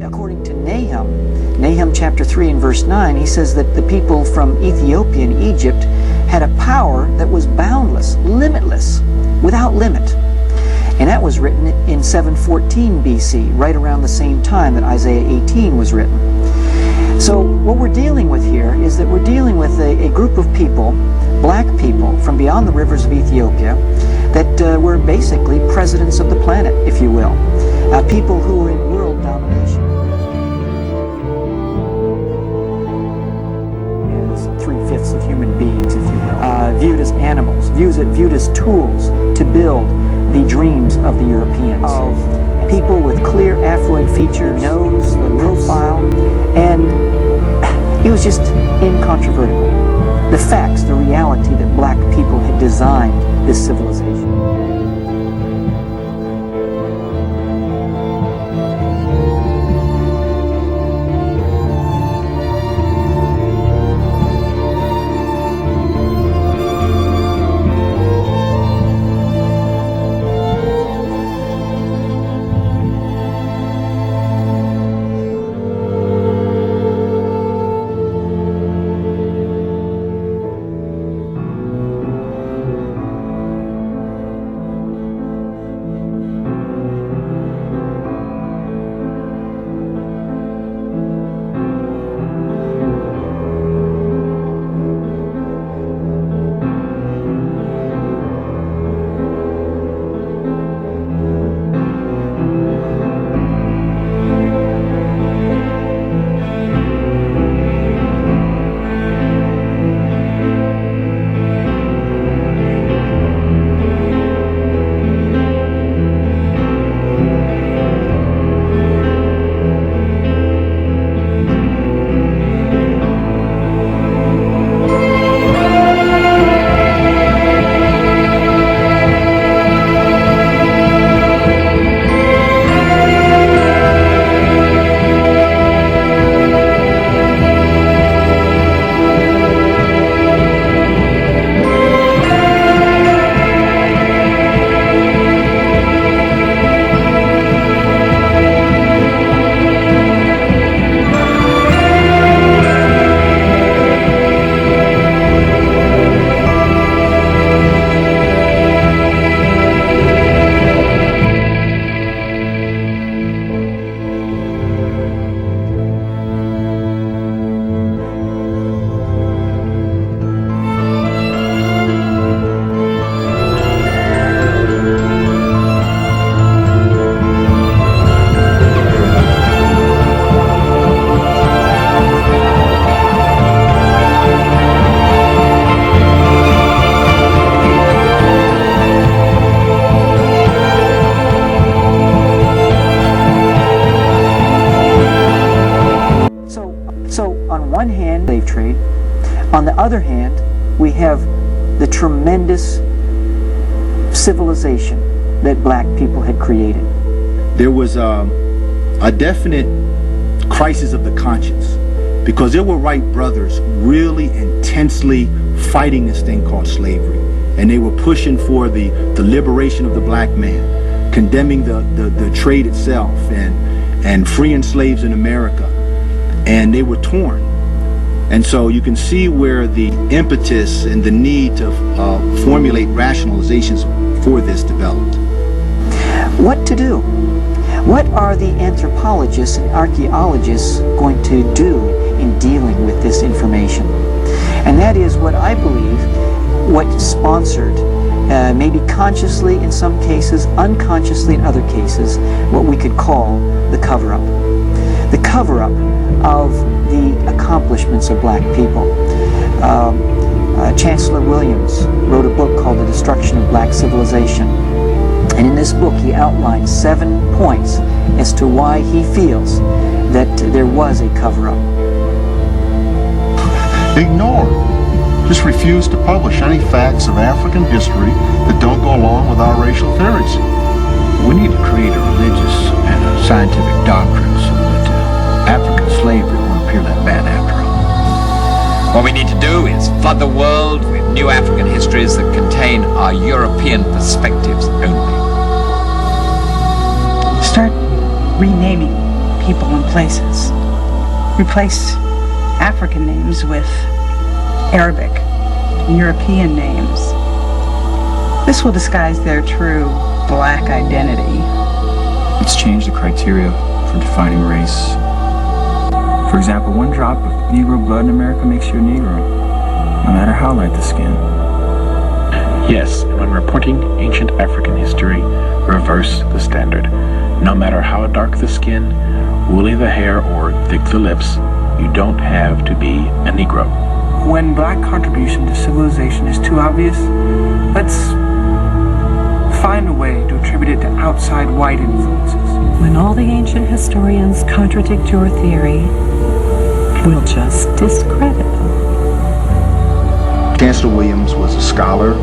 According to Nahum chapter 3 and verse 9, he says that the people from Ethiopia and Egypt had a power that was boundless, limitless, without limit. And that was written in 714 BC, right around the same time that Isaiah 18 was written. So what we're dealing with here is that we're dealing with a group of people, black people from beyond the rivers of Ethiopia, that were basically presidents of the planet, if you will. People who were in world domination. As 3/5 of human beings, if you will. Viewed as animals, viewed as tools to build the dreams of the Europeans. Of people with clear Afroid features, nose, the profile, and it was just incontrovertible. The facts, the reality that black people had designed this civilization. On the other hand, we have the tremendous civilization that black people had created. There was a definite crisis of the conscience, because there were white brothers really intensely fighting this thing called slavery, and they were pushing for the liberation of the black man, condemning the trade itself, and freeing slaves in America, and they were torn. And so you can see where the impetus and the need to formulate rationalizations for this developed. What to do? What are the anthropologists and archaeologists going to do in dealing with this information? And that is what I believe, what sponsored, maybe consciously in some cases, unconsciously in other cases, what we could call the cover-up. The cover-up of the accomplishments of black people. Chancellor Williams wrote a book called The Destruction of Black Civilization. And in this book he outlined 7 points as to why he feels that there was a cover-up. Ignore. Just refuse to publish any facts of African history that don't go along with our racial theories. We need to create a religious and a scientific doctrine so that African slavery won't appear that bad after all. What we need to do is flood the world with new African histories that contain our European perspectives only. Start renaming people and places. Replace African names with Arabic and European names. This will disguise their true black identity. It's changed the criteria for defining race. For example, one drop of Negro blood in America makes you a Negro, no matter how light the skin. Yes, and when reporting ancient African history, reverse the standard. No matter how dark the skin, woolly the hair, or thick the lips, you don't have to be a Negro. When black contribution to civilization is too obvious, let's find a way to attribute it to outside white influences. When all the ancient historians contradict your theory, we'll just discredit them. Chancellor Williams was a scholar,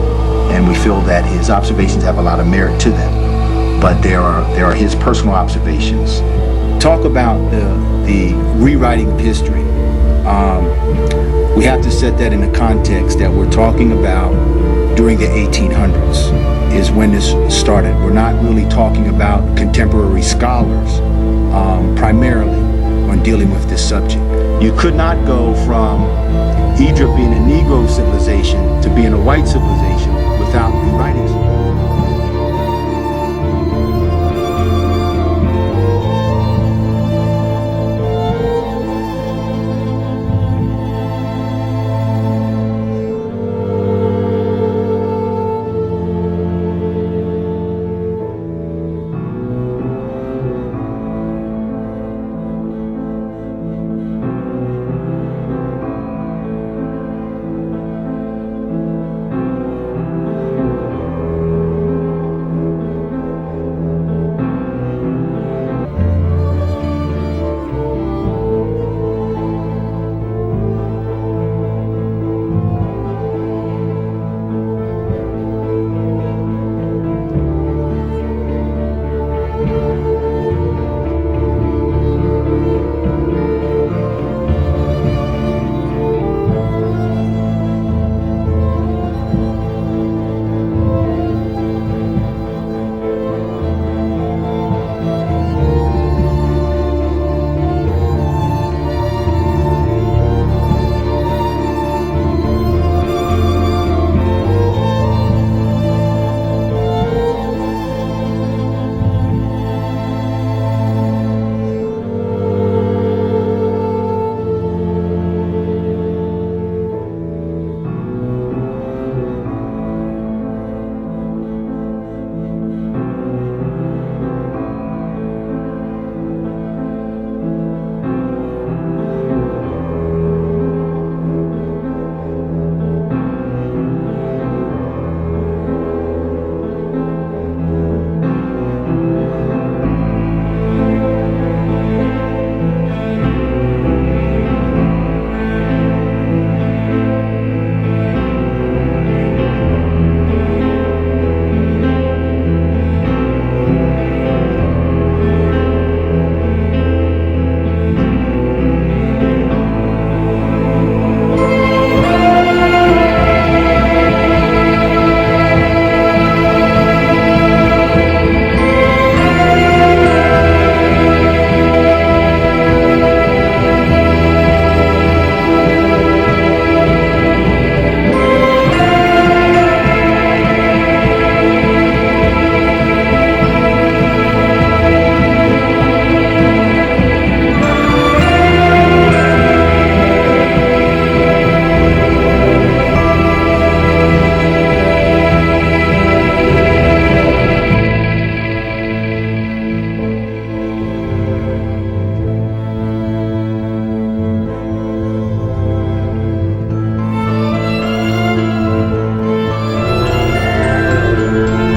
and we feel that his observations have a lot of merit to them. But there are his personal observations. Talk about the rewriting of history. We have to set that in the context that we're talking about during the 1800s is when this started. We're not really talking about contemporary scholars primarily on dealing with this subject. You could not go from Egypt being a Negro civilization to being a white civilization without rewriting